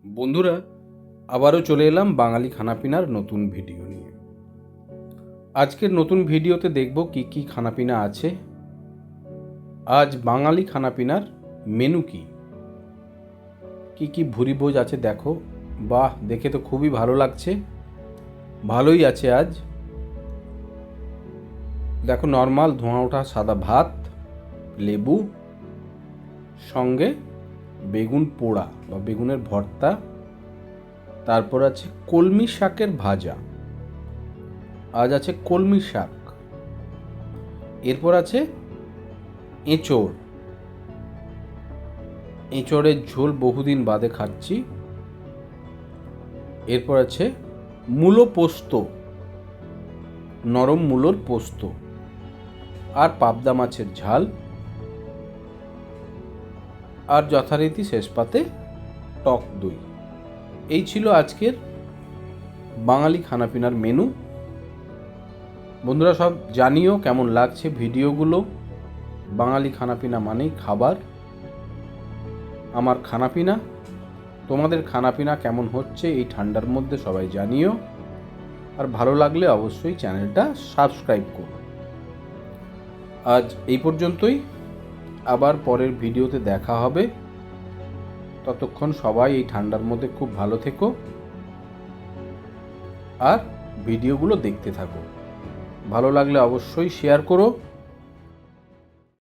বন্ধুরা, আবারও চলে এলাম বাঙালি খানাপিনার নতুন ভিডিও নিয়ে। আজকের নতুন ভিডিওতে দেখব কি কি খানাপিনা আছে। আজ বাঙালি খানাপিনার মেনু কি কি ভুরিভোজ আছে দেখো। বাহ, দেখে তো খুবই ভালো লাগছে। ভালোই আছে আজ। দেখো, নর্মাল ধোঁয়া ওঠা সাদা ভাত, লেবু, সঙ্গে বেগুন পোড়া বা বেগুনের ভর্তা, তারপর আছে কলমি শাকের ভাজা। আজ আছে কলমি শাক। এরপর আছে এঁচোড়। এঁচোড়ের ঝোল বহুদিন বাদে খাচ্ছি। এরপর আছে মূলো পোস্ত, নরম মূলোর পোস্ত, আর পাবদা মাছের ঝাল, আর যথারীতি শেষ পাতে টক দই। এই ছিল আজকের বাঙালি খানাপিনার মেনু। বন্ধুরা, সব জানিও কেমন লাগছে ভিডিওগুলো। বাঙালি খানাপিনা মানেই খাবার। আমার খানাপিনা, তোমাদের খানাপিনা কেমন হচ্ছে এই ঠান্ডার মধ্যে সবাই জানিও। আর ভালো লাগলে অবশ্যই চ্যানেলটা সাবস্ক্রাইব করো। আজ এই পর্যন্তই। আবার পরের ভিডিওতে দেখা হবে। ততক্ষণ সবাই এই ঠান্ডার মধ্যে খুব ভালো থেকো আর ভিডিওগুলো দেখতে থাকো। ভালো লাগলে অবশ্যই শেয়ার করো।